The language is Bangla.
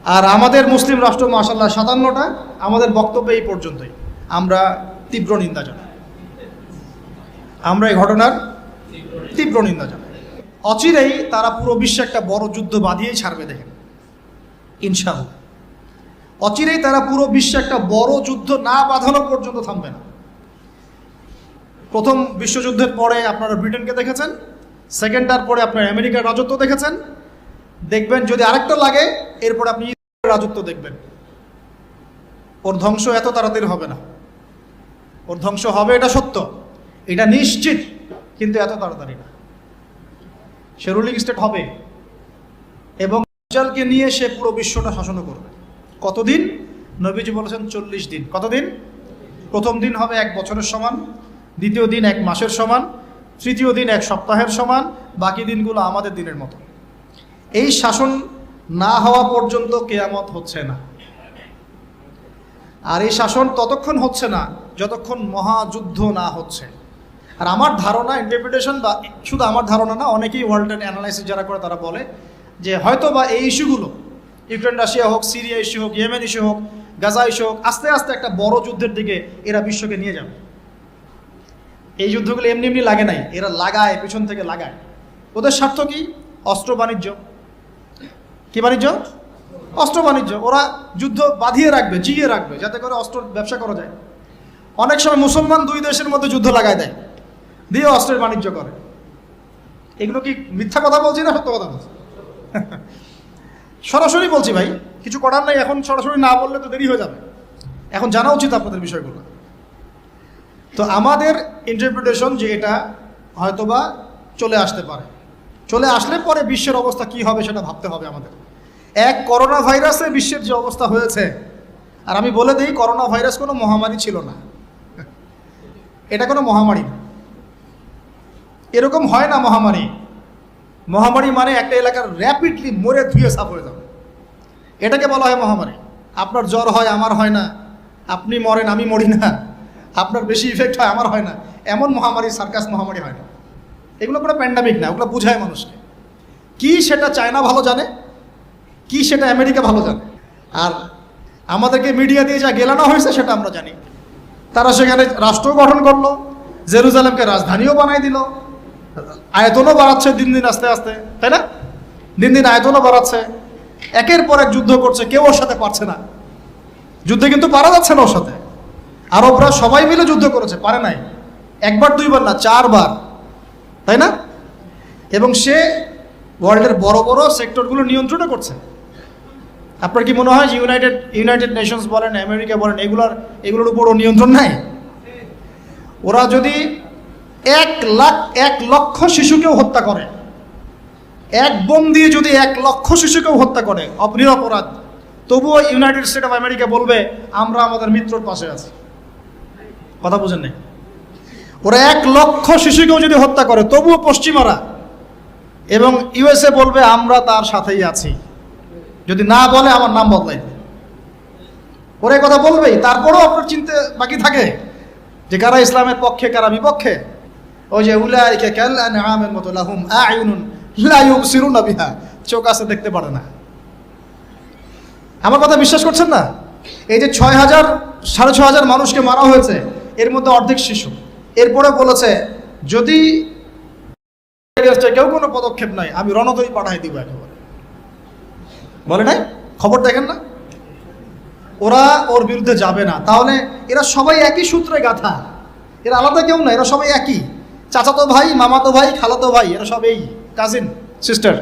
আর আমাদের মুসলিম রাষ্ট্র মাশাআল্লাহ 57টা। আমাদের বক্তব্য এই পর্যন্তই। আমরা তীব্র নিন্দা জানাই, আমরা এই ঘটনার তীব্র নিন্দা জানাই। অচিরেই তারা পুরো বিশ্বে একটা বড় যুদ্ধ বাঁধিয়েই ছাড়বে, দেখেন ইনশাআল্লাহ। অচিরেই তারা পুরো বিশ্বে একটা বড় যুদ্ধ না বাঁধানো পর্যন্ত থামবে না। প্রথম বিশ্বযুদ্ধের পরে আপনারা ব্রিটেনকে দেখেছেন, সেকেন্ডটার পরে আপনার আমেরিকার রাজত্ব দেখেছেন, দেখবেন যদি আরেকটা লাগে এরপরে আপনি ইসরায়েলের রাজত্ব দেখবেন। ওর ধ্বংস এত তাড়াতাড়ি হবে না, ওর ধ্বংস হবে এটা সত্য, এটা নিশ্চিত, কিন্তু এত তাড়াতাড়ি না। সে রুলিং স্টেট হবে এবং দাজ্জালকে নিয়ে সে পুরো বিশ্বটা শাসন করবে। কতদিন? নবীজি বলেছেন 40 দিন। কতদিন? প্রথম দিন হবে 1 বছরের সমান, দ্বিতীয় দিন 1 মাসের সমান, তৃতীয় দিন 1 সপ্তাহের সমান, বাকি দিনগুলো আমাদের দিনের মতো। এই শাসন না হওয়া পর্যন্ত কিয়ামত হচ্ছে না। আর এই শাসন ততক্ষণ হচ্ছে না যতক্ষণ মহাযুদ্ধ না হচ্ছে। আর আমার ধারণা, ইন্টারপ্রিটেশন, বা শুধু আমার ধারণা না, অনেকেই ওয়ার্ল্ড অ্যানালাইসিস যারা করে তারা বলে যে হয়তো বা এই ইস্যুগুলো, ইউক্রেন রাশিয়া হোক, সিরিয়া ইস্যু হোক, ইয়েমেন ইস্যু হোক, গাজা ইস্যু হোক, আস্তে আস্তে একটা বড় যুদ্ধের দিকে এরা বিশ্বকে নিয়ে যাবে। এই যুদ্ধগুলো এমনি এমনি লাগে নাই, এরা লাগায়, পেছন থেকে লাগায়। ওদের স্বার্থ কি? অস্ত্র বাণিজ্য। কি বাণিজ্য? অস্ত্র বাণিজ্য। ওরা যুদ্ধ বাঁধিয়ে রাখবে, জিয়ে রাখবে, যাতে করে অস্ত্র ব্যবসা করা যায়। অনেক সময় মুসলমান 2 দেশের মধ্যে যুদ্ধ লাগায় দেয়, দিয়ে অস্ত্রের বাণিজ্য করে। এগুলো কি মিথ্যা কথা বলছি না সত্য কথা বলছি? সরাসরি বলছি ভাই, কিছু করার নাই। এখন সরাসরি না বললে তো দেরি হয়ে যাবে, এখন জানা উচিত আপনাদের বিষয়গুলো। তো আমাদের ইন্টারপ্রিটেশন যে এটা হয়তোবা চলে আসতে পারে, চলে আসলে পরে বিশ্বের অবস্থা কি হবে সেটা ভাবতে হবে আমাদের। করোনা ভাইরাসে বিশ্বের যে অবস্থা হয়েছে, আর আমি বলে দিই, করোনা ভাইরাস কোনো মহামারী ছিল না, এটা কোনো মহামারী না। এরকম হয় না মহামারী। মহামারী মানে একটা এলাকার র্যাপিডলি মরে ধুয়ে সাফ হয়ে যাবে, এটাকে বলা হয় মহামারী। আপনার জ্বর হয়, আমার হয় না, আপনি মরেন, আমি মরি না, আপনার বেশি ইফেক্ট হয়, আমার হয় না, এমন মহামারী, সার্কাস মহামারী হয় না। এগুলো কোনো প্যান্ডামিক না, ওগুলো বুঝায় মানুষকে। কি সেটা চায়না ভালো জানে, কি সেটা আমেরিকা ভালো জানে, আর আমাদেরকে মিডিয়া দিয়ে যা গেলানো হয়েছে সেটা আমরা জানি। তারা সেখানে রাষ্ট্র গঠন করলো, জেরুজালেমকে রাজধানীও বানাই দিল, আয়তনও বাড়াচ্ছে দিন দিন আস্তে আস্তে, তাই না? দিন দিন আয়তনও বাড়াচ্ছে, একের পর এক যুদ্ধ করছে, কেউ ওর সাথে পারছে না। যুদ্ধে কিন্তু পারা যাচ্ছে না ওর সাথে। আরবরা সবাই মিলে যুদ্ধ করেছে, পারে নাই। 1 বার 2 বার না, 4 বার, তাই না? এবং সে ওয়ার্ল্ডের বড় বড় সেক্টরগুলো নিয়ন্ত্রণও করছে। আপনার কি মনে হয় যে ইউনাইটেড নেশনস বলেন, আমেরিকা বলেন, এগুলোর উপর নিয়ন্ত্রণ নাই? ওরা যদি 1 লক্ষ শিশুকেও হত্যা করে, 1 বোম দিয়ে যদি 1 লক্ষ শিশুকেও হত্যা করে নিরপরাধ, তবুও ইউনাইটেড স্টেট অফ আমেরিকা বলবে আমরা আমাদের মিত্রর পাশে আছি। কথা বুঝেন নাই? ওরা 1 লক্ষ শিশুকেও যদি হত্যা করে, তবুও পশ্চিমারা এবং ইউএসএ বলবে আমরা তার সাথেই আছি। যদি না বলে আমার নাম বদলাই দেবে। ওরা কথা বলবেই। তারপরেও আপনার চিনতে বাকি থাকে যে কারা ইসলামের পক্ষে, কারা বিপক্ষে। ওই যে উলাইকা কাল আনআমের মতো, লাহুম আ'য়ুনুন লা ইউবসিরুনা বিহা, চোখ আছে দেখতে পারে না। আমার কথা বিশ্বাস করছেন না? এই যে 6,000 6,500 মানুষকে মারা হয়েছে, এর মধ্যে অর্ধেক শিশু। এরপরে বলেছে যদি কেউ কোনো পদক্ষেপ নাই, আমি রণতরী পাঠাই দিব একেবারে। বলে নাই? খবর দেখেন না? ওরা ওর বিরুদ্ধে যাবে না। তাহলে এরা সবাই একই সূত্রে গাথা, এরা আলাদা কেউ না, এরা সবাই একই। চাচাতো ভাই, মামাতো ভাই, খালাতো ভাই, এরা সব এই কাজিন সিস্টার।